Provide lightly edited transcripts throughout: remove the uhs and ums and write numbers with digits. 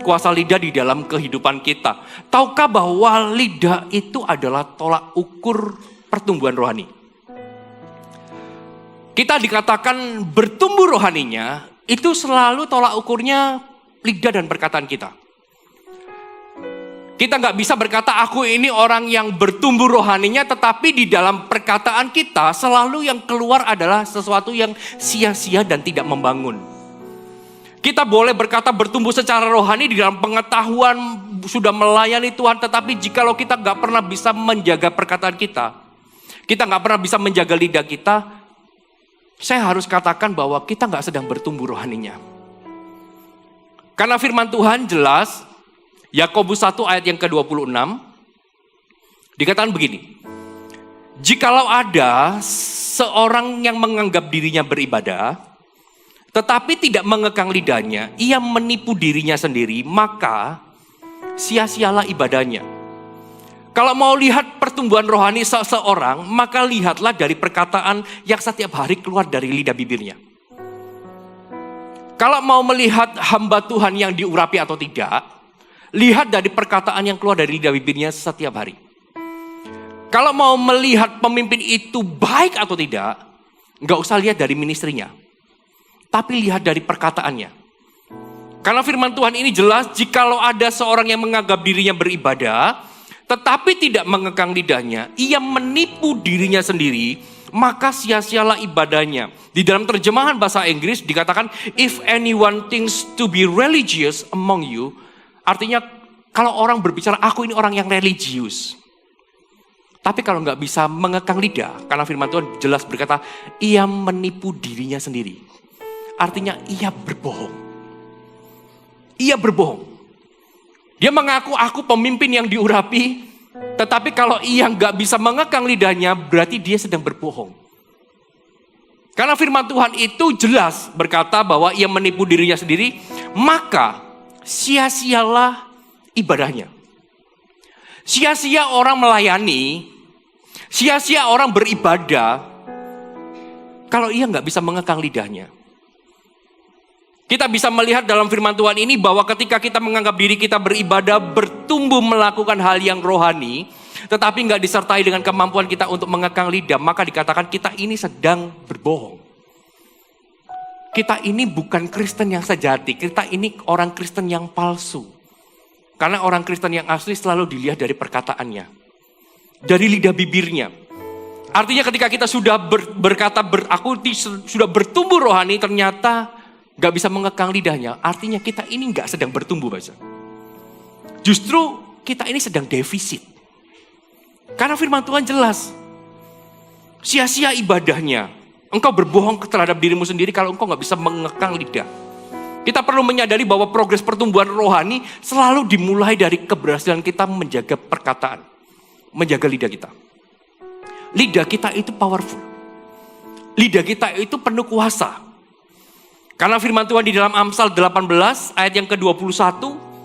kuasa lidah di dalam kehidupan kita. Tahukah bahwa lidah itu adalah tolak ukur pertumbuhan rohani? Kita dikatakan bertumbuh rohaninya, itu selalu tolak ukurnya lidah dan perkataan kita. Kita nggak bisa berkata, aku ini orang yang bertumbuh rohaninya, tetapi di dalam perkataan kita selalu yang keluar adalah sesuatu yang sia-sia dan tidak membangun. Kita boleh berkata bertumbuh secara rohani di dalam pengetahuan, sudah melayani Tuhan, tetapi jikalau kita nggak pernah bisa menjaga perkataan kita nggak pernah bisa menjaga lidah kita, saya harus katakan bahwa kita nggak sedang bertumbuh rohaninya. Karena firman Tuhan jelas, Yakobus 1 ayat yang ke-26, dikatakan begini, jikalau ada seorang yang menganggap dirinya beribadah, tetapi tidak mengekang lidahnya, ia menipu dirinya sendiri, maka sia-sialah ibadahnya. Kalau mau lihat pertumbuhan rohani seseorang, maka lihatlah dari perkataan yang setiap hari keluar dari lidah bibirnya. Kalau mau melihat hamba Tuhan yang diurapi atau tidak, lihat dari perkataan yang keluar dari lidah bibirnya setiap hari. Kalau mau melihat pemimpin itu baik atau tidak, nggak usah lihat dari ministrinya, tapi lihat dari perkataannya. Karena firman Tuhan ini jelas, jikalau ada seorang yang menganggap dirinya beribadah, tetapi tidak mengekang lidahnya, ia menipu dirinya sendiri, maka sia-sialah ibadahnya. Di dalam terjemahan bahasa Inggris dikatakan, if anyone thinks to be religious among you, artinya kalau orang berbicara, aku ini orang yang religius. Tapi kalau nggak bisa mengekang lidah, karena firman Tuhan jelas berkata, ia menipu dirinya sendiri. Artinya ia berbohong. Ia berbohong. Dia mengaku aku pemimpin yang diurapi, tetapi kalau ia nggak bisa mengekang lidahnya, berarti dia sedang berbohong. Karena firman Tuhan itu jelas berkata bahwa ia menipu dirinya sendiri, maka sia-sialah ibadahnya. Sia-sia orang melayani, sia-sia orang beribadah, kalau ia nggak bisa mengekang lidahnya. Kita bisa melihat dalam firman Tuhan ini bahwa ketika kita menganggap diri kita beribadah, bertumbuh melakukan hal yang rohani, tetapi nggak disertai dengan kemampuan kita untuk mengekang lidah, maka dikatakan kita ini sedang berbohong. Kita ini bukan Kristen yang sejati, kita ini orang Kristen yang palsu. Karena orang Kristen yang asli selalu dilihat dari perkataannya, dari lidah bibirnya. Artinya ketika kita sudah berkata, aku sudah bertumbuh rohani, ternyata gak bisa mengekang lidahnya, artinya kita ini gak sedang bertumbuh, Baca. Justru kita ini sedang defisit. Karena firman Tuhan jelas, sia-sia ibadahnya. Engkau berbohong terhadap dirimu sendiri kalau engkau gak bisa mengekang lidah. Kita perlu menyadari bahwa progres pertumbuhan rohani selalu dimulai dari keberhasilan kita menjaga perkataan, menjaga lidah kita. Lidah kita itu powerful. Lidah kita itu penuh kuasa. Karena firman Tuhan di dalam Amsal 18 ayat yang ke-21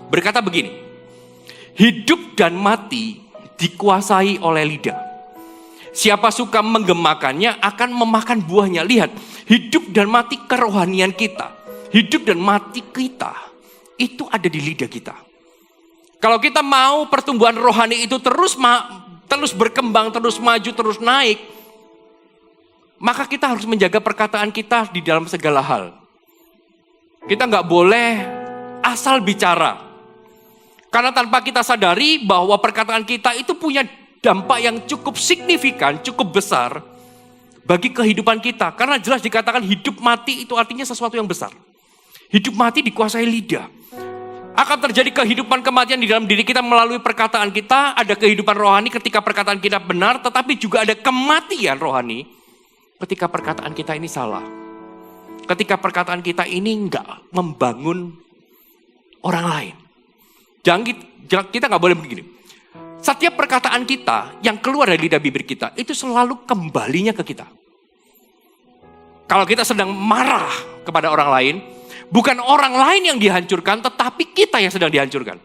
berkata begini, hidup dan mati dikuasai oleh lidah. Siapa suka menggemakannya akan memakan buahnya. Lihat, hidup dan mati kerohanian kita, hidup dan mati kita, itu ada di lidah kita. Kalau kita mau pertumbuhan rohani itu terus berkembang, terus maju, terus naik, maka kita harus menjaga perkataan kita di dalam segala hal. Kita nggak boleh asal bicara. Karena tanpa kita sadari bahwa perkataan kita itu punya dampak yang cukup signifikan, cukup besar bagi kehidupan kita. Karena jelas dikatakan hidup mati itu artinya sesuatu yang besar. Hidup mati dikuasai lidah. Akan terjadi kehidupan kematian di dalam diri kita melalui perkataan kita. Ada kehidupan rohani ketika perkataan kita benar, tetapi juga ada kematian rohani ketika perkataan kita ini salah. Ketika perkataan kita ini enggak membangun orang lain. Kita nggak boleh begini. Setiap perkataan kita yang keluar dari lidah bibir kita, itu selalu kembalinya ke kita. Kalau kita sedang marah kepada orang lain, bukan orang lain yang dihancurkan, tetapi kita yang sedang dihancurkan.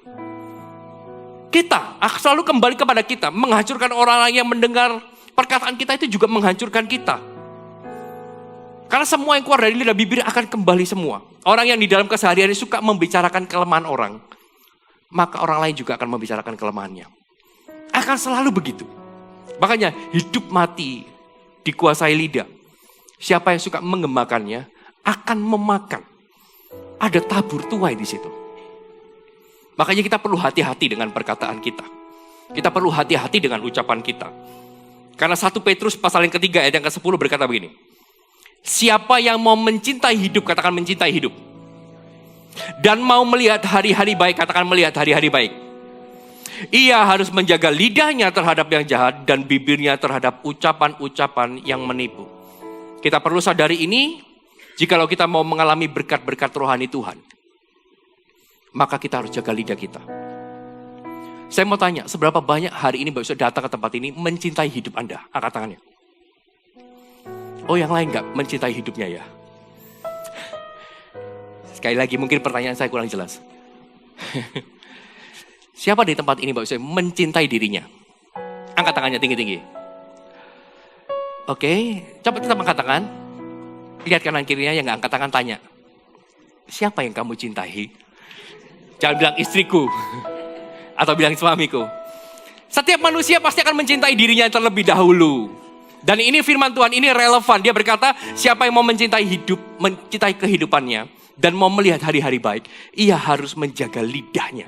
Kita selalu kembali kepada kita. Menghancurkan orang lain yang mendengar perkataan kita itu juga menghancurkan kita. Karena semua yang keluar dari lidah bibir akan kembali semua. Orang yang di dalam keseharian suka membicarakan kelemahan orang. maka orang lain juga akan membicarakan kelemahannya. Akan selalu begitu. Makanya hidup mati dikuasai lidah. Siapa yang suka mengemakannya akan memakan. Ada tabur tuai di situ. Makanya kita perlu hati-hati dengan perkataan kita. Kita perlu hati-hati dengan ucapan kita. Karena 1 Petrus pasal yang ketiga ayat yang ke-10 berkata begini. Siapa yang mau mencintai hidup, katakan mencintai hidup. Dan mau melihat hari-hari baik, katakan melihat hari-hari baik. Ia harus menjaga lidahnya terhadap yang jahat dan bibirnya terhadap ucapan-ucapan yang menipu. Kita perlu sadari ini, jikalau kita mau mengalami berkat-berkat rohani Tuhan, maka kita harus jaga lidah kita. Saya mau tanya, seberapa banyak hari ini Bapak Ibu datang ke tempat ini mencintai hidup Anda? Angkat tangannya. Oh, yang lain enggak mencintai hidupnya ya? Sekali lagi mungkin pertanyaan saya kurang jelas. Siapa di tempat ini Bapak Ibu mencintai dirinya? Angkat tangannya tinggi-tinggi. Oke, coba tetap angkat tangan. Lihat kanan kirinya yang enggak angkat tangan, tanya. Siapa yang kamu cintai? Jangan bilang istriku. Atau bilang suamiku. Setiap manusia pasti akan mencintai dirinya terlebih dahulu. Dan ini firman Tuhan, ini relevan. Dia berkata, siapa yang mau mencintai hidup, mencintai kehidupannya, dan mau melihat hari-hari baik, ia harus menjaga lidahnya.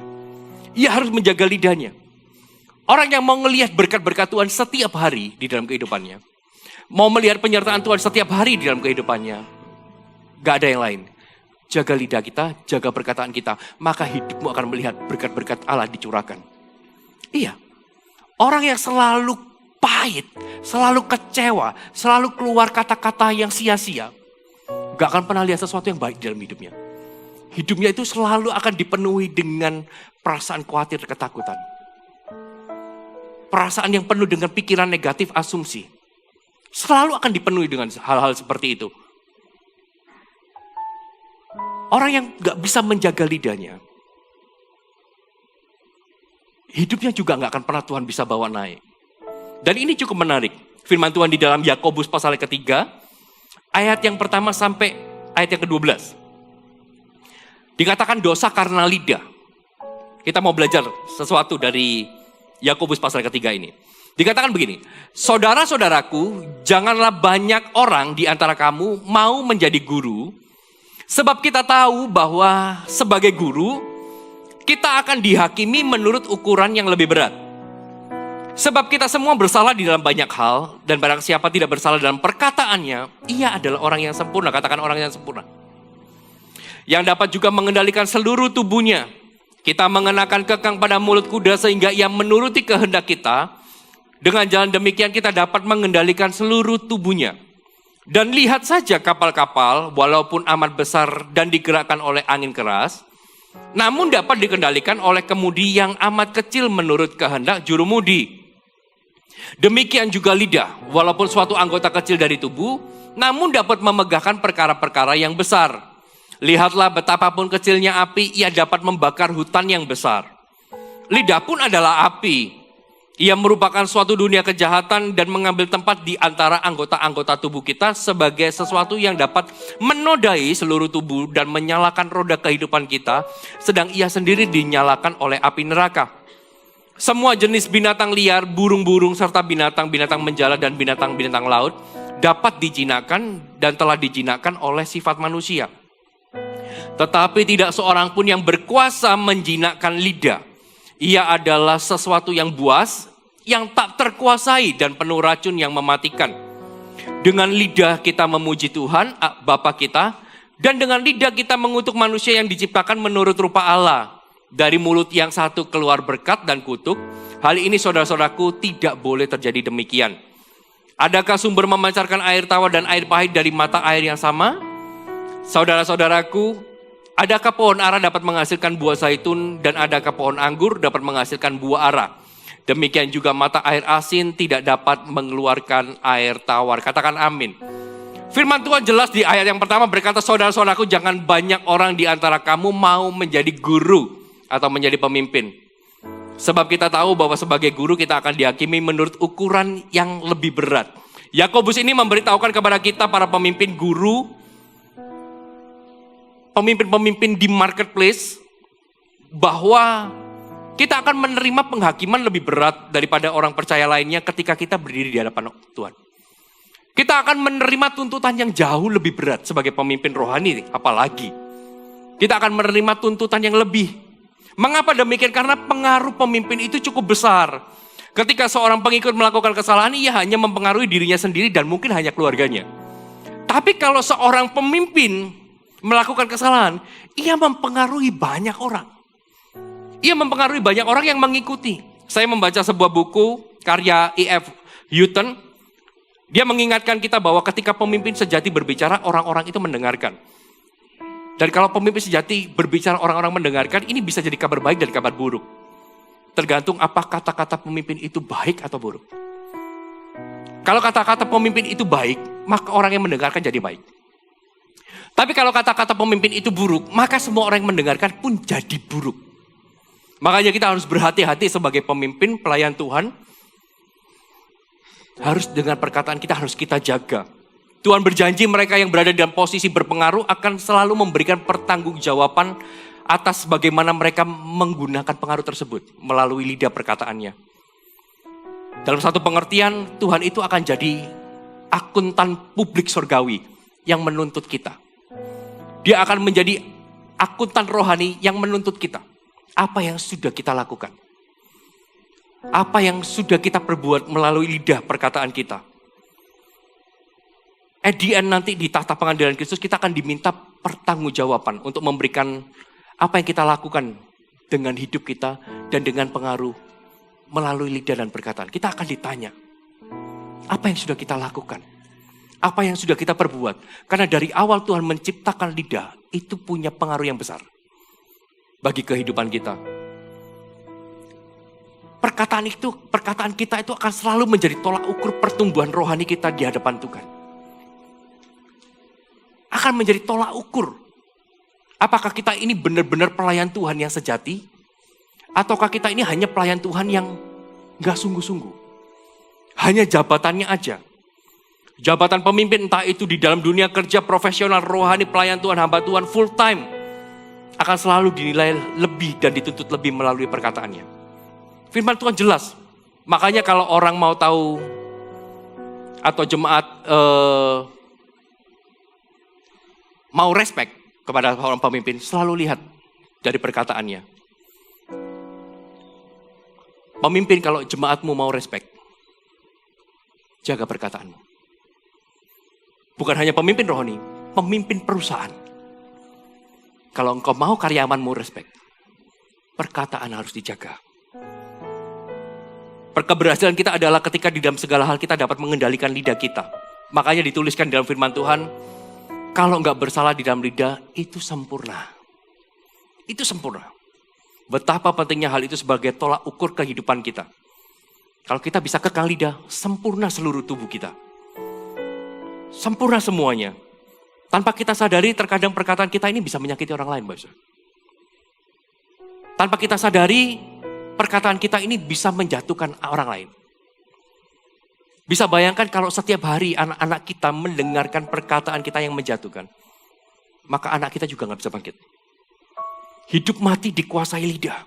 Ia harus menjaga lidahnya. Orang yang mau melihat berkat-berkat Tuhan setiap hari di dalam kehidupannya, mau melihat penyertaan Tuhan setiap hari di dalam kehidupannya, gak ada yang lain. Jaga lidah kita, jaga perkataan kita, maka hidupmu akan melihat berkat-berkat Allah dicurahkan. Iya, orang yang selalu pahit, selalu kecewa, selalu keluar kata-kata yang sia-sia, gak akan pernah lihat sesuatu yang baik dalam hidupnya. Hidupnya itu selalu akan dipenuhi dengan perasaan khawatir, ketakutan. Perasaan yang penuh dengan pikiran negatif, asumsi. Selalu akan dipenuhi dengan hal-hal seperti itu. Orang yang gak bisa menjaga lidahnya, hidupnya juga gak akan pernah Tuhan bisa bawa naik. Dan ini cukup menarik. Firman Tuhan di dalam Yakobus pasal ketiga, ayat yang pertama sampai ayat yang ke-12. Dikatakan dosa karena lidah. Kita mau belajar sesuatu dari Yakobus pasal ketiga ini. Dikatakan begini, saudara-saudaraku, janganlah banyak orang di antara kamu mau menjadi guru, sebab kita tahu bahwa sebagai guru, kita akan dihakimi menurut ukuran yang lebih berat. Sebab kita semua bersalah di dalam banyak hal, dan barang siapa tidak bersalah dalam perkataannya, ia adalah orang yang sempurna. Katakan orang yang sempurna. Yang dapat juga mengendalikan seluruh tubuhnya. Kita mengenakan kekang pada mulut kuda sehingga ia menuruti kehendak kita. Dengan jalan demikian kita dapat mengendalikan seluruh tubuhnya. Dan lihat saja kapal-kapal walaupun amat besar dan digerakkan oleh angin keras, namun dapat dikendalikan oleh kemudi yang amat kecil menurut kehendak jurumudi. Demikian juga lidah, walaupun suatu anggota kecil dari tubuh, namun dapat memegahkan perkara-perkara yang besar. Lihatlah betapapun kecilnya api, ia dapat membakar hutan yang besar. Lidah pun adalah api. Ia merupakan suatu dunia kejahatan dan mengambil tempat di antara anggota-anggota tubuh kita sebagai sesuatu yang dapat menodai seluruh tubuh dan menyalakan roda kehidupan kita, sedang ia sendiri dinyalakan oleh api neraka. Semua jenis binatang liar, burung-burung, serta binatang-binatang menjala dan binatang-binatang laut dapat dijinakkan dan telah dijinakkan oleh sifat manusia. Tetapi tidak seorang pun yang berkuasa menjinakkan lidah. Ia adalah sesuatu yang buas, yang tak terkuasai dan penuh racun yang mematikan. Dengan lidah kita memuji Tuhan, Bapa kita, dan dengan lidah kita mengutuk manusia yang diciptakan menurut rupa Allah. Dari mulut yang satu keluar berkat dan kutuk. Hal ini saudara-saudaraku tidak boleh terjadi demikian. Adakah sumber memancarkan air tawar dan air pahit dari mata air yang sama? Saudara-saudaraku, adakah pohon ara dapat menghasilkan buah zaitun dan adakah pohon anggur dapat menghasilkan buah ara? Demikian juga mata air asin tidak dapat mengeluarkan air tawar. Katakan amin. Firman Tuhan jelas di ayat yang pertama berkata, saudara-saudaraku, jangan banyak orang di antara kamu mau menjadi guru atau menjadi pemimpin. Sebab kita tahu bahwa sebagai guru kita akan dihakimi menurut ukuran yang lebih berat. Yakobus ini memberitahukan kepada kita para pemimpin guru, pemimpin-pemimpin di marketplace, bahwa Kita akan menerima penghakiman lebih berat daripada orang percaya lainnya ketika kita berdiri di hadapan Tuhan. Kita akan menerima tuntutan yang jauh lebih berat sebagai pemimpin rohani, apalagi. Kita akan menerima tuntutan yang lebih. Mengapa demikian? Karena pengaruh pemimpin itu cukup besar. Ketika seorang pengikut melakukan kesalahan, ia hanya mempengaruhi dirinya sendiri dan mungkin hanya keluarganya. Tapi kalau seorang pemimpin melakukan kesalahan, ia mempengaruhi banyak orang. Ia mempengaruhi banyak orang yang mengikuti. Saya membaca sebuah buku karya E.F. Hutton. Dia mengingatkan kita bahwa ketika pemimpin sejati berbicara, orang-orang itu mendengarkan. Dan kalau pemimpin sejati berbicara, orang-orang mendengarkan, ini bisa jadi kabar baik dan kabar buruk. Tergantung apa kata-kata pemimpin itu baik atau buruk. Kalau kata-kata pemimpin itu baik, maka orang yang mendengarkan jadi baik. Tapi kalau kata-kata pemimpin itu buruk, maka semua orang yang mendengarkan pun jadi buruk. Makanya kita harus berhati-hati sebagai pemimpin, pelayan Tuhan. Harus dengan perkataan kita harus kita jaga. Tuhan berjanji mereka yang berada dalam posisi berpengaruh akan selalu memberikan pertanggungjawaban atas bagaimana mereka menggunakan pengaruh tersebut melalui lidah perkataannya. Dalam satu pengertian, Tuhan itu akan jadi akuntan publik surgawi yang menuntut kita. Dia akan menjadi akuntan rohani yang menuntut kita. Apa yang sudah kita lakukan? Apa yang sudah kita perbuat melalui lidah perkataan kita? At the end nanti di tahta pengadilan Kristus kita akan diminta pertanggungjawaban untuk memberikan apa yang kita lakukan dengan hidup kita dan dengan pengaruh melalui lidah dan perkataan. Kita akan ditanya, apa yang sudah kita lakukan? Apa yang sudah kita perbuat? Karena dari awal Tuhan menciptakan lidah, itu punya pengaruh yang besar bagi kehidupan kita. Perkataan kita itu akan selalu menjadi tolak ukur pertumbuhan rohani kita di hadapan Tuhan. Akan menjadi tolak ukur. Apakah kita ini benar-benar pelayan Tuhan yang sejati? Ataukah kita ini hanya pelayan Tuhan yang gak sungguh-sungguh? Hanya jabatannya aja. Jabatan pemimpin entah itu di dalam dunia kerja, profesional, rohani, pelayan Tuhan, hamba Tuhan, full time. Akan selalu dinilai lebih dan dituntut lebih melalui perkataannya. Firman Tuhan jelas. Makanya kalau orang mau tahu atau jemaat mau respect kepada orang pemimpin, selalu lihat dari perkataannya. Pemimpin kalau jemaatmu mau respect, jaga perkataanmu. Bukan hanya pemimpin rohani, pemimpin perusahaan. Kalau engkau mau karyawanmu respect, perkataan harus dijaga. Keberhasilan kita adalah ketika di dalam segala hal kita dapat mengendalikan lidah kita. Makanya dituliskan dalam firman Tuhan, kalau enggak bersalah di dalam lidah, itu sempurna. Itu sempurna. Betapa pentingnya hal itu sebagai tolak ukur kehidupan kita. Kalau kita bisa kekang lidah, sempurna seluruh tubuh kita. Sempurna semuanya. Tanpa kita sadari, terkadang perkataan kita ini bisa menyakiti orang lain, Bapak. Tanpa kita sadari, perkataan kita ini bisa menjatuhkan orang lain. Bisa bayangkan kalau setiap hari anak-anak kita mendengarkan perkataan kita yang menjatuhkan. Maka anak kita juga gak bisa bangkit. Hidup mati dikuasai lidah.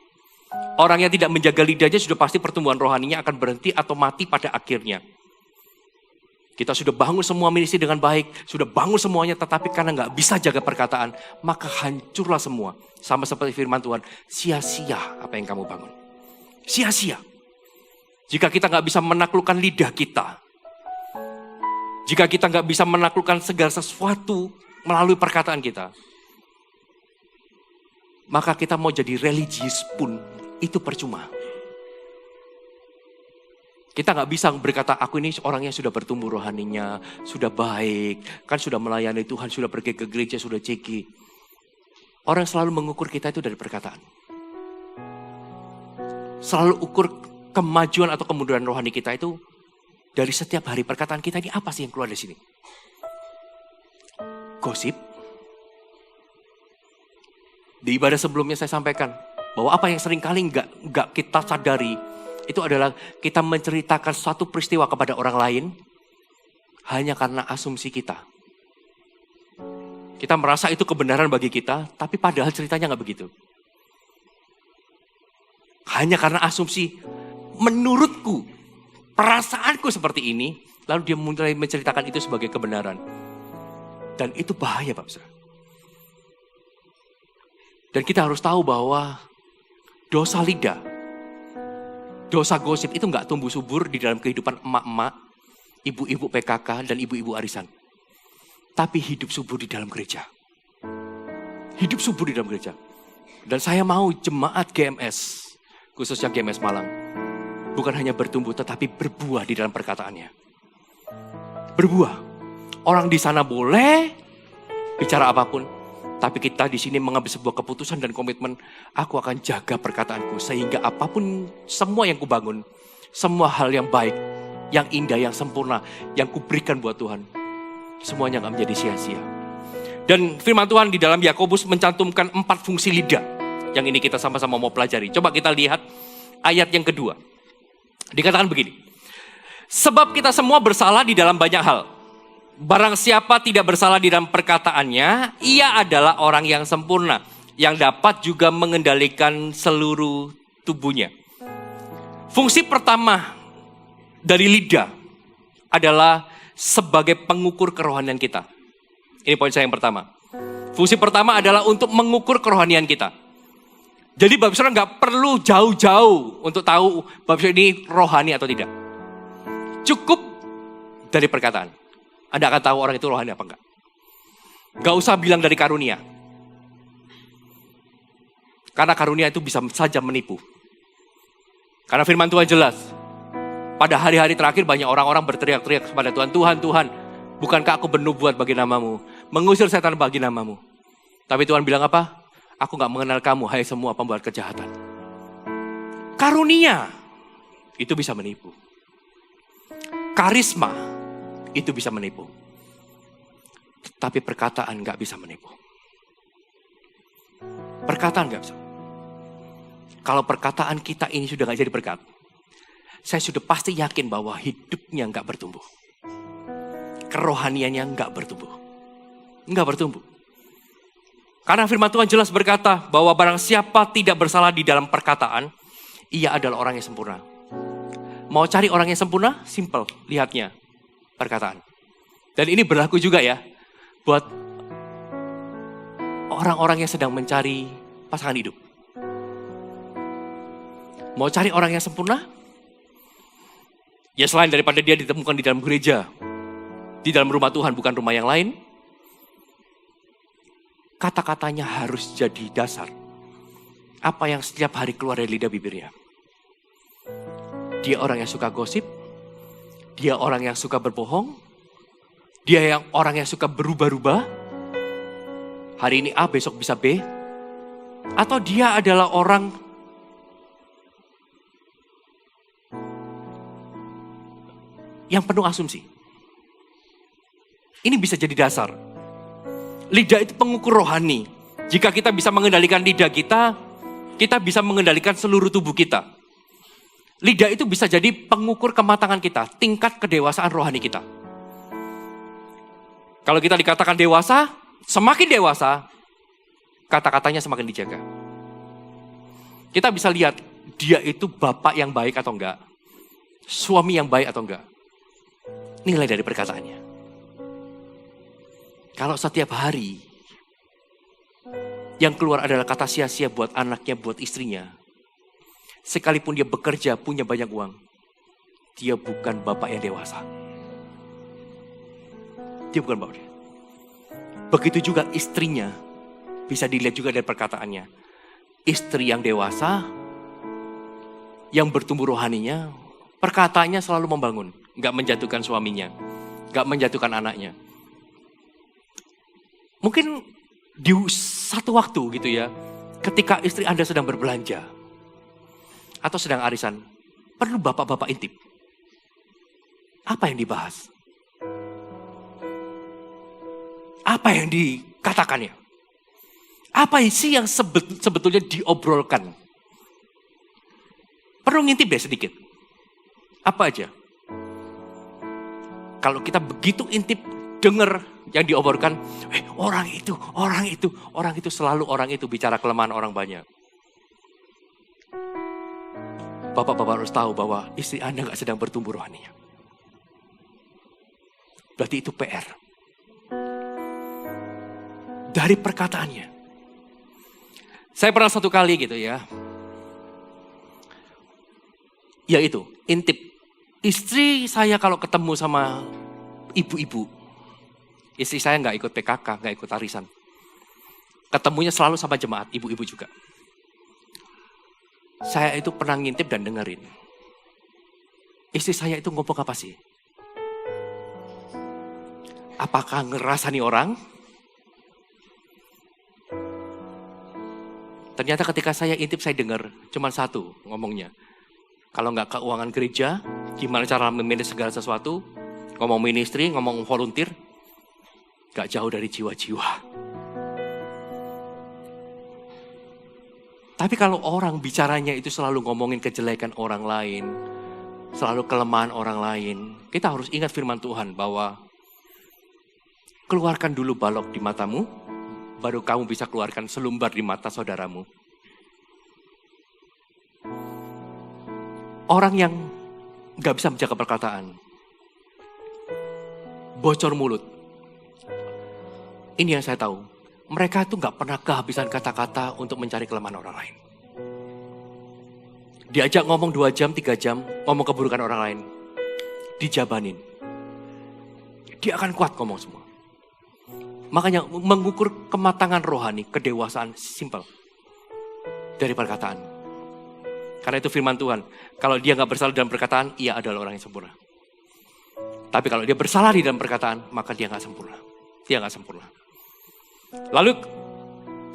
Orang yang tidak menjaga lidahnya sudah pasti pertumbuhan rohaninya akan berhenti atau mati pada akhirnya. Kita sudah bangun semua ministry dengan baik, sudah bangun semuanya, tetapi karena nggak bisa jaga perkataan, maka hancurlah semua. Sama seperti firman Tuhan, sia-sia apa yang kamu bangun. Sia-sia. Jika kita nggak bisa menaklukkan lidah kita, jika kita nggak bisa menaklukkan segala sesuatu melalui perkataan kita, maka kita mau jadi religius pun itu percuma. Kita nggak bisa berkata, aku ini orang yang sudah bertumbuh rohaninya, sudah baik, kan sudah melayani Tuhan, sudah pergi ke gereja, sudah ceki. Orang selalu mengukur kita itu dari perkataan. Selalu ukur kemajuan atau kemunduran rohani kita itu dari setiap hari. Perkataan kita ini apa sih yang keluar dari sini? Gosip. Di ibadah sebelumnya saya sampaikan bahwa apa yang seringkali nggak kita sadari, itu adalah kita menceritakan suatu peristiwa kepada orang lain hanya karena asumsi kita. Kita merasa itu kebenaran bagi kita, tapi padahal ceritanya nggak begitu. Hanya karena asumsi, menurutku, perasaanku seperti ini, lalu dia mulai menceritakan itu sebagai kebenaran. Dan itu bahaya, Bapak Saudara. Dan kita harus tahu bahwa dosa lidah, dosa gosip itu nggak tumbuh subur di dalam kehidupan emak-emak, ibu-ibu PKK, dan ibu-ibu arisan. Tapi hidup subur di dalam gereja. Hidup subur di dalam gereja. Dan saya mau jemaat GMS, khususnya GMS Malang, bukan hanya bertumbuh tetapi berbuah di dalam perkataannya. Berbuah. Orang di sana boleh bicara apapun, tapi kita di sini mengambil sebuah keputusan dan komitmen, aku akan jaga perkataanku sehingga apapun semua yang kubangun, semua hal yang baik, yang indah, yang sempurna, yang kuberikan buat Tuhan, semuanya akan menjadi sia-sia. Dan firman Tuhan di dalam Yakobus mencantumkan 4 fungsi lidah. Yang ini kita sama-sama mau pelajari. Coba kita lihat ayat yang kedua. Dikatakan begini. Sebab kita semua bersalah di dalam banyak hal. Barang siapa tidak bersalah di dalam perkataannya, ia adalah orang yang sempurna. Yang dapat juga mengendalikan seluruh tubuhnya. Fungsi pertama dari lidah adalah sebagai pengukur kerohanian kita. Ini poin saya yang pertama. Fungsi pertama adalah untuk mengukur kerohanian kita. Jadi Bapak Saudara nggak perlu jauh-jauh untuk tahu Bapak Saudara ini rohani atau tidak. Cukup dari perkataan. Anda akan tahu orang itu rohani apa enggak. Nggak usah bilang dari karunia. Karena karunia itu bisa saja menipu. Karena firman Tuhan jelas. Pada hari-hari terakhir banyak orang-orang berteriak-teriak kepada Tuhan. Tuhan, Tuhan, bukankah aku bernubuat bagi namamu? Mengusir setan bagi namamu. Tapi Tuhan bilang apa? Aku gak mengenal kamu, hai semua pembuat kejahatan. Karunia, itu bisa menipu. Karisma, itu bisa menipu. Tapi perkataan gak bisa menipu. Perkataan gak bisa. Kalau perkataan kita ini sudah gak jadi berkat, saya sudah pasti yakin bahwa hidupnya gak bertumbuh. Kerohaniannya gak bertumbuh. Gak bertumbuh. Karena firman Tuhan jelas berkata bahwa barang siapa tidak bersalah di dalam perkataan, ia adalah orang yang sempurna. Mau cari orang yang sempurna? Simple, lihatnya, perkataan. Dan ini berlaku juga ya, buat orang-orang yang sedang mencari pasangan hidup. Mau cari orang yang sempurna? Ya selain daripada dia ditemukan di dalam gereja, di dalam rumah Tuhan bukan rumah yang lain, kata-katanya harus jadi dasar. Apa yang setiap hari keluar dari lidah bibirnya. Dia orang yang suka gosip. Dia orang yang suka berbohong. Dia orang yang suka berubah-ubah. Hari ini A, besok bisa B. Atau dia adalah orang yang penuh asumsi. Ini bisa jadi dasar. Lidah itu pengukur rohani. Jika kita bisa mengendalikan lidah kita, kita bisa mengendalikan seluruh tubuh kita. Lidah itu bisa jadi pengukur kematangan kita, tingkat kedewasaan rohani kita. Kalau kita dikatakan dewasa, semakin dewasa, kata-katanya semakin dijaga. Kita bisa lihat, dia itu bapak yang baik atau enggak, suami yang baik atau enggak. Nilai dari perkataannya. Kalau setiap hari yang keluar adalah kata sia-sia buat anaknya, buat istrinya. Sekalipun dia bekerja, punya banyak uang. Dia bukan bapak yang dewasa. Dia bukan bapak. Begitu juga istrinya. Bisa dilihat juga dari perkataannya. Istri yang dewasa, yang bertumbuh rohaninya, perkataannya selalu membangun. Gak menjatuhkan suaminya. Gak menjatuhkan anaknya. Mungkin di satu waktu gitu ya, ketika istri Anda sedang berbelanja, atau sedang arisan, perlu bapak-bapak intip. Apa yang dibahas? Apa yang dikatakannya? Apa isi yang sebetulnya diobrolkan? Perlu ngintip deh sedikit. Apa aja? Kalau kita begitu intip, dengar yang diobrolkan, orang itu selalu orang itu bicara kelemahan orang banyak. Bapak-bapak harus tahu bahwa istri Anda gak sedang bertumbuh rohaninya. Berarti itu PR. Dari perkataannya. Saya pernah satu kali gitu ya. Ya itu, intip. Istri saya kalau ketemu sama ibu-ibu. Istri saya gak ikut PKK, gak ikut arisan. Ketemunya selalu sama jemaat, ibu-ibu juga. Saya itu pernah ngintip dan dengerin. Istri saya itu ngomong apa sih? Apakah ngerasani orang? Ternyata ketika saya intip, saya dengar cuma satu ngomongnya. Kalau nggak keuangan gereja, gimana cara memanage segala sesuatu? Ngomong ministry, ngomong volunteer, nggak jauh dari jiwa-jiwa. Tapi kalau orang bicaranya itu selalu ngomongin kejelekan orang lain, selalu kelemahan orang lain, kita harus ingat firman Tuhan bahwa keluarkan dulu balok di matamu, baru kamu bisa keluarkan selumbar di mata saudaramu. Orang yang gak bisa menjaga perkataan, bocor mulut. Ini yang saya tahu. Mereka itu gak pernah kehabisan kata-kata untuk mencari kelemahan orang lain. Diajak ngomong 2 jam, 3 jam, ngomong keburukan orang lain. Dijabanin. Dia akan kuat ngomong semua. Makanya mengukur kematangan rohani, kedewasaan, simpel. Dari perkataan. Karena itu firman Tuhan. Kalau dia gak bersalah dalam perkataan, ia adalah orang yang sempurna. Tapi kalau dia bersalah di dalam perkataan, maka dia gak sempurna. Dia gak sempurna. Lalu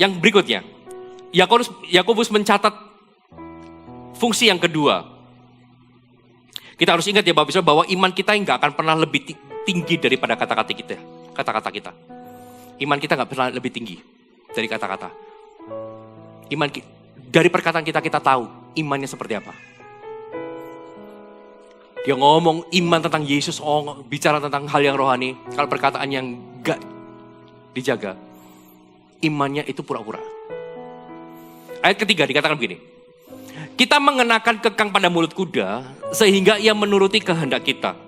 yang berikutnya, Yakobus mencatat fungsi yang kedua. Kita harus ingat ya Bapak Ibu bahwa iman kita nggak akan pernah lebih tinggi daripada kata-kata kita. Iman kita nggak pernah lebih tinggi dari kata-kata. Dari perkataan kita tahu imannya seperti apa. Dia ngomong iman tentang Yesus, bicara tentang hal yang rohani. Kalau perkataan yang nggak dijaga, imannya itu pura-pura. Ayat ketiga dikatakan begini. Kita mengenakan kekang pada mulut kuda sehingga ia menuruti kehendak kita.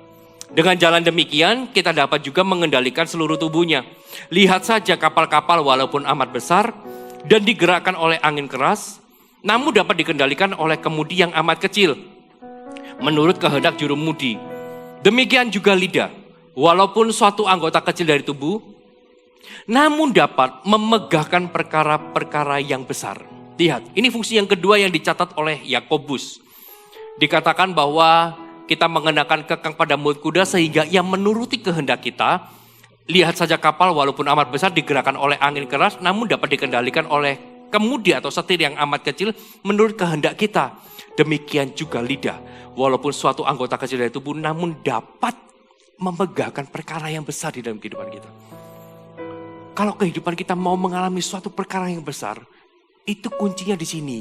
Dengan jalan demikian kita dapat juga mengendalikan seluruh tubuhnya. Lihat saja kapal-kapal walaupun amat besar dan digerakkan oleh angin keras, namun dapat dikendalikan oleh kemudi yang amat kecil. Menurut kehendak jurumudi. Demikian juga lidah. Walaupun suatu anggota kecil dari tubuh, namun dapat memegahkan perkara-perkara yang besar. Lihat, ini fungsi yang kedua yang dicatat oleh Yakobus. Dikatakan bahwa kita mengenakan kekang pada mulut kuda sehingga ia menuruti kehendak kita. Lihat saja kapal walaupun amat besar digerakkan oleh angin keras, namun dapat dikendalikan oleh kemudi atau setir yang amat kecil menurut kehendak kita. Demikian juga lidah, walaupun suatu anggota kecil dari tubuh, namun dapat memegahkan perkara yang besar di dalam kehidupan kita. Kalau kehidupan kita mau mengalami suatu perkara yang besar, itu kuncinya di sini.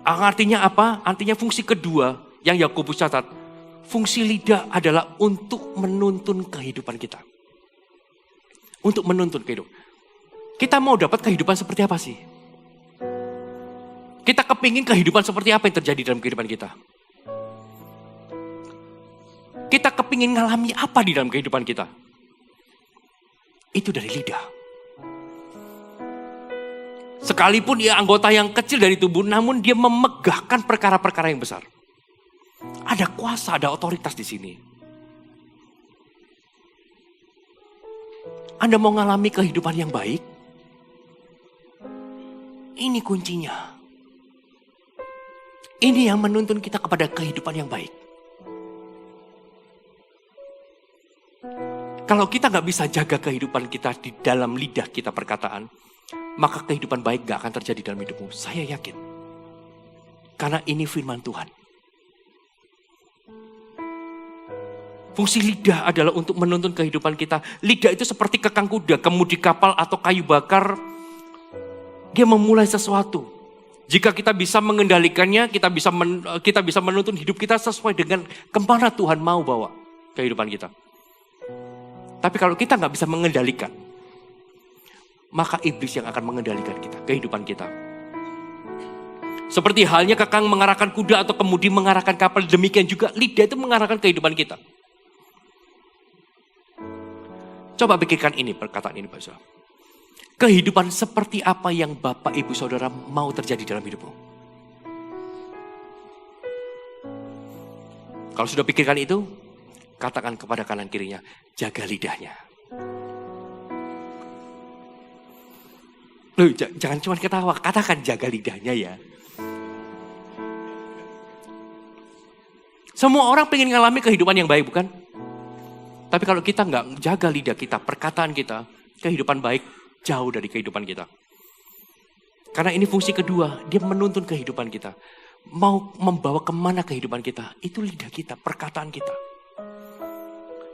Artinya apa? Artinya fungsi kedua yang Yakobus catat. Fungsi lidah adalah untuk menuntun kehidupan kita. Untuk menuntun kehidupan. Kita mau dapat kehidupan seperti apa sih? Kita kepingin kehidupan seperti apa yang terjadi dalam kehidupan kita? Kita kepingin ngalami apa di dalam kehidupan kita? Itu dari lidah. Sekalipun dia anggota yang kecil dari tubuh, namun dia memegahkan perkara-perkara yang besar. Ada kuasa, ada otoritas di sini. Anda mau ngalami kehidupan yang baik? Ini kuncinya. Ini yang menuntun kita kepada kehidupan yang baik. Kalau kita gak bisa jaga kehidupan kita di dalam lidah kita perkataan, maka kehidupan baik gak akan terjadi dalam hidupmu. Saya yakin. Karena ini firman Tuhan. Fungsi lidah adalah untuk menuntun kehidupan kita. Lidah itu seperti kekang kuda, kemudi kapal atau kayu bakar. Dia memulai sesuatu. Jika kita bisa mengendalikannya, kita bisa menuntun hidup kita sesuai dengan kemana Tuhan mau bawa kehidupan kita. Tapi kalau kita nggak bisa mengendalikan, maka iblis yang akan mengendalikan kita, kehidupan kita. Seperti halnya kekang mengarahkan kuda atau kemudi mengarahkan kapal, demikian juga lidah itu mengarahkan kehidupan kita. Coba pikirkan ini, perkataan ini Pak Saudara. Kehidupan seperti apa yang Bapak Ibu Saudara mau terjadi dalam hidupmu? Kalau sudah pikirkan itu, katakan kepada kanan kirinya, jaga lidahnya. Loh, jangan cuma ketawa, katakan jaga lidahnya ya. Semua orang pengen ngalami kehidupan yang baik, bukan? Tapi kalau kita nggak jaga lidah kita, perkataan kita, kehidupan baik jauh dari kehidupan kita. Karena ini fungsi kedua, dia menuntun kehidupan kita. Mau membawa kemana kehidupan kita, itu lidah kita, perkataan kita.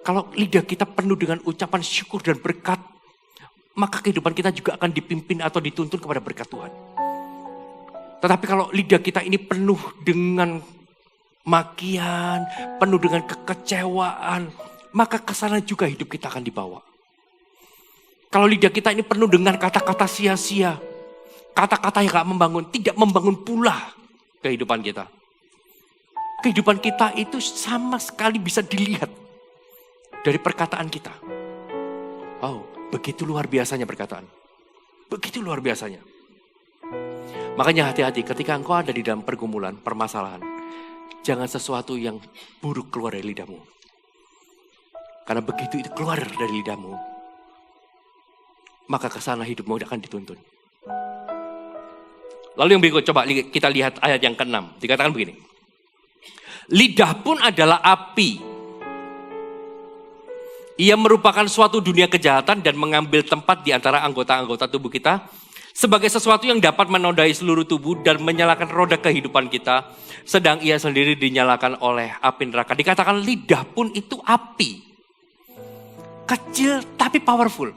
Kalau lidah kita penuh dengan ucapan syukur dan berkat, maka kehidupan kita juga akan dipimpin atau dituntun kepada berkat Tuhan. Tetapi kalau lidah kita ini penuh dengan makian, penuh dengan kekecewaan, maka kesana juga hidup kita akan dibawa. Kalau lidah kita ini penuh dengan kata-kata sia-sia, kata-kata yang gak membangun, tidak membangun pula kehidupan kita. Kehidupan kita itu sama sekali bisa dilihat dari perkataan kita. Oh, begitu luar biasanya perkataan. Begitu luar biasanya. Makanya hati-hati ketika engkau ada di dalam pergumulan, permasalahan. Jangan sesuatu yang buruk keluar dari lidahmu. Karena begitu itu keluar dari lidahmu, maka kesana hidupmu akan dituntun. Lalu yang berikut, coba kita lihat ayat yang ke-6. Dikatakan begini. Lidah pun adalah api. Ia merupakan suatu dunia kejahatan dan mengambil tempat di antara anggota-anggota tubuh kita sebagai sesuatu yang dapat menodai seluruh tubuh dan menyalakan roda kehidupan kita, sedang ia sendiri dinyalakan oleh api neraka. Dikatakan lidah pun itu api. Kecil tapi powerful.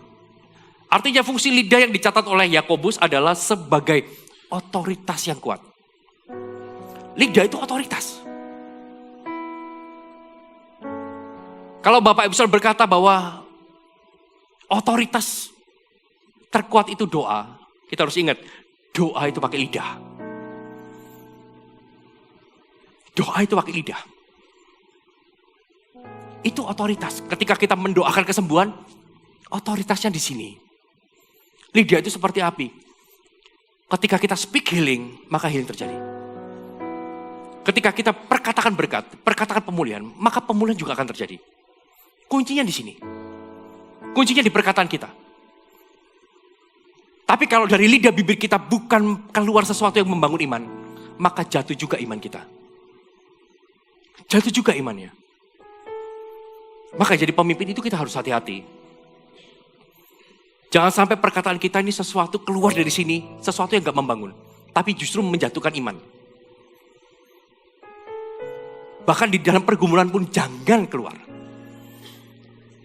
Artinya fungsi lidah yang dicatat oleh Yakobus adalah sebagai otoritas yang kuat. Lidah itu otoritas. Kalau Bapak Ibu Saudara berkata bahwa otoritas terkuat itu doa, kita harus ingat, doa itu pakai lidah. Doa itu pakai lidah. Itu otoritas. Ketika kita mendoakan kesembuhan, otoritasnya di sini. Lidah itu seperti api. Ketika kita speak healing, maka healing terjadi. Ketika kita perkatakan berkat, perkatakan pemulihan, maka pemulihan juga akan terjadi. Kuncinya di sini. Kuncinya di perkataan kita. Tapi kalau dari lidah bibir kita bukan keluar sesuatu yang membangun iman, maka jatuh juga iman kita. Jatuh juga imannya. Maka jadi pemimpin itu kita harus hati-hati. Jangan sampai perkataan kita ini sesuatu keluar dari sini, sesuatu yang gak membangun. Tapi justru menjatuhkan iman. Bahkan di dalam pergumulan pun jangan keluar.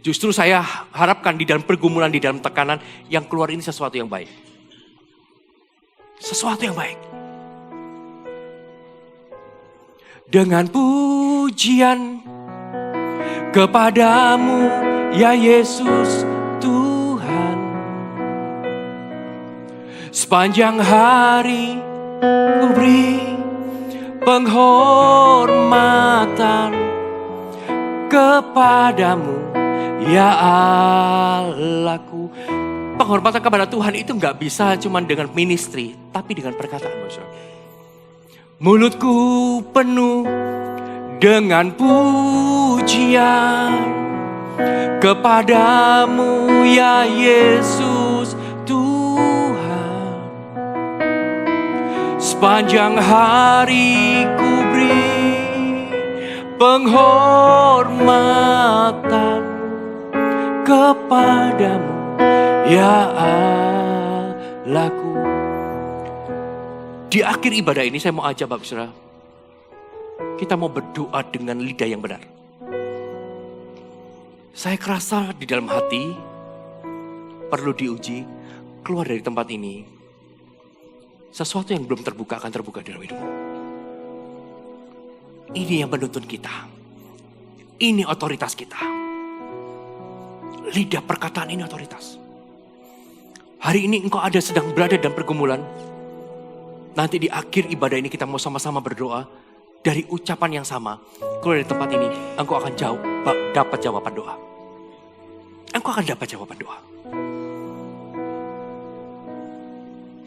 Justru saya harapkan di dalam pergumulan, di dalam tekanan, yang keluar ini sesuatu yang baik. Sesuatu yang baik. Dengan pujian kepadamu, ya Yesus Tuhan. Sepanjang hari ku beri penghormatan kepadamu, ya Allahku. Penghormatan kepada Tuhan itu gak bisa cuma dengan ministry, tapi dengan perkataan. Mulutku penuh dengan pujian kepadamu, ya Yesus Tuhan. Sepanjang hari ku beri penghormatan kepadamu, ya Allahku. Di akhir ibadah ini saya mau ajak Bapak Saudara, kita mau berdoa dengan lidah yang benar. Saya kerasa di dalam hati perlu diuji, keluar dari tempat ini. Sesuatu yang belum terbuka akan terbuka dalam hidupmu. Ini yang menuntun kita. Ini otoritas kita. Lidah perkataan ini otoritas. Hari ini engkau ada sedang berada dalam pergumulan. Nanti di akhir ibadah ini kita mau sama-sama berdoa. Dari ucapan yang sama. Keluar dari tempat ini, engkau akan dapat jawaban doa. Engkau akan dapat jawaban doa.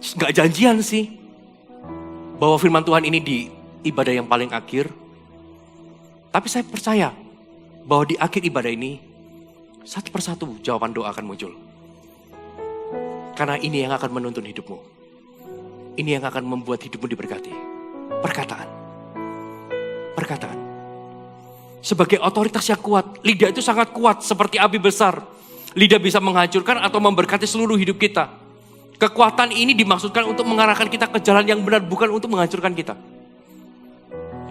Gak janjian sih. Bahwa firman Tuhan ini di ibadah yang paling akhir. Tapi saya percaya bahwa di akhir ibadah ini, satu persatu jawaban doa akan muncul. Karena ini yang akan menuntun hidupmu. Ini yang akan membuat hidupmu diberkati. Perkataan. Sebagai otoritas yang kuat, lidah itu sangat kuat seperti api besar. Lidah bisa menghancurkan atau memberkati seluruh hidup kita. Kekuatan ini dimaksudkan untuk mengarahkan kita ke jalan yang benar, bukan untuk menghancurkan kita.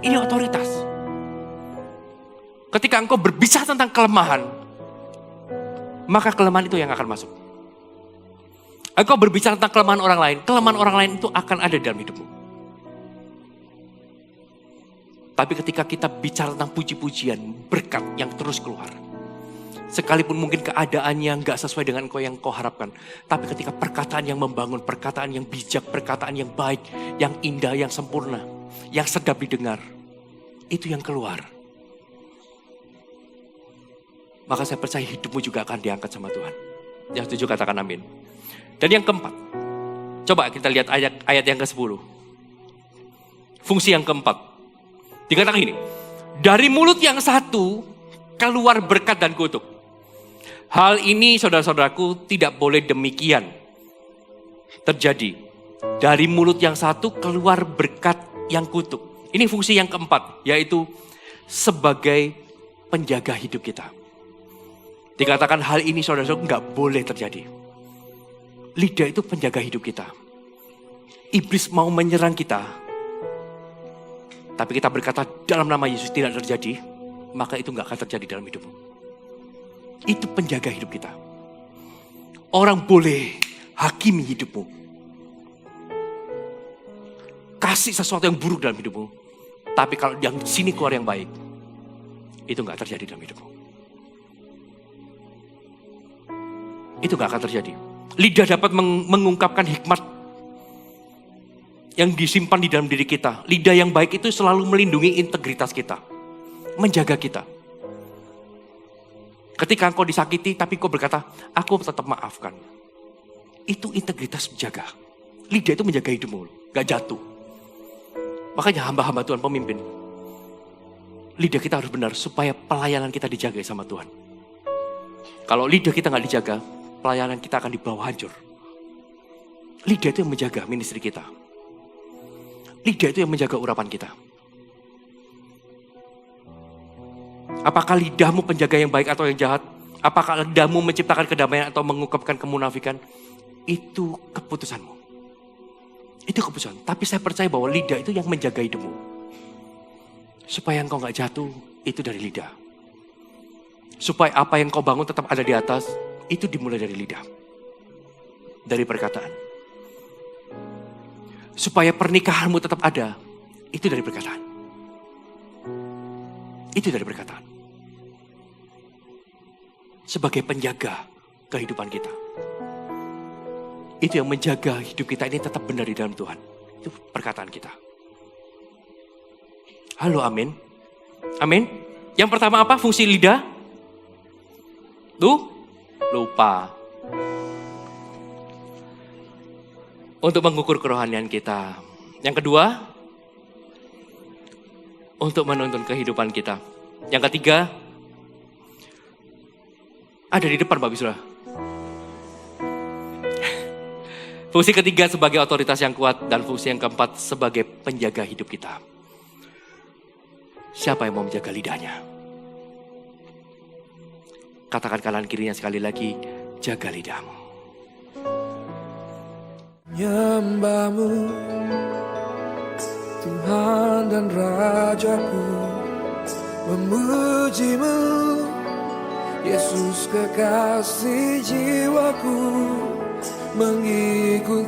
Ini otoritas. Ketika engkau berbicara tentang kelemahan, maka kelemahan itu yang akan masuk. Engkau berbicara tentang kelemahan orang lain itu akan ada dalam hidupmu. Tapi ketika kita bicara tentang puji-pujian, berkat yang terus keluar. Sekalipun mungkin keadaannya gak sesuai dengan yang kau harapkan. Tapi ketika perkataan yang membangun, perkataan yang bijak, perkataan yang baik, yang indah, yang sempurna, yang sedap didengar. Itu yang keluar. Maka saya percaya hidupmu juga akan diangkat sama Tuhan. Yang setuju katakan amin. Dan yang keempat, coba kita lihat ayat yang ke-10. Fungsi yang keempat. Dikatakan gini, dari mulut yang satu keluar berkat dan kutuk. Hal ini saudara-saudaraku tidak boleh demikian terjadi. Dari mulut yang satu keluar berkat yang kutuk. Ini fungsi yang keempat, yaitu sebagai penjaga hidup kita. Dikatakan hal ini saudara-saudaraku nggak boleh terjadi. Lidah itu penjaga hidup kita. Iblis mau menyerang kita. Tapi kita berkata dalam nama Yesus tidak terjadi, maka itu gak akan terjadi dalam hidupmu. Itu penjaga hidup kita. Orang boleh hakimi hidupmu. Kasih sesuatu yang buruk dalam hidupmu. Tapi kalau yang sini keluar yang baik, itu gak terjadi dalam hidupmu. Itu gak akan terjadi. Lidah dapat mengungkapkan hikmat yang disimpan di dalam diri kita. Lidah yang baik itu selalu melindungi integritas kita. Menjaga kita. Ketika engkau disakiti tapi kau berkata, aku tetap maafkan. Itu integritas menjaga. Lidah itu menjaga hidupmu. Gak jatuh. Makanya hamba-hamba Tuhan pemimpin. Lidah kita harus benar supaya pelayanan kita dijaga sama Tuhan. Kalau lidah kita gak dijaga, pelayanan kita akan dibawa hancur. Lidah itu yang menjaga ministry kita. Lidah itu yang menjaga urapan kita. Apakah lidahmu penjaga yang baik atau yang jahat? Apakah lidahmu menciptakan kedamaian atau mengungkapkan kemunafikan? Itu keputusanmu. Itu keputusan. Tapi saya percaya bahwa lidah itu yang menjaga hidupmu. Supaya engkau gak jatuh, itu dari lidah. Supaya apa yang kau bangun tetap ada di atas, itu dimulai dari lidah. Dari perkataan. Supaya pernikahanmu tetap ada, itu dari perkataan. Itu dari perkataan. Sebagai penjaga kehidupan kita. Itu yang menjaga hidup kita ini tetap benar di dalam Tuhan. Itu perkataan kita. Halo, amin. Amin. Yang pertama apa fungsi lidah? Lupa. Untuk mengukur kerohanian kita. Yang kedua, untuk menuntun kehidupan kita. Yang ketiga, ada di depan Bapak Ibu Saudara. Fungsi ketiga sebagai otoritas yang kuat dan fungsi yang keempat sebagai penjaga hidup kita. Siapa yang mau menjaga lidahnya? Katakan kanan kirinya sekali lagi, jaga lidahmu. Nyembahmu Tuhan dan Rajaku, memujimu Yesus kekasih jiwaku, mengikutimu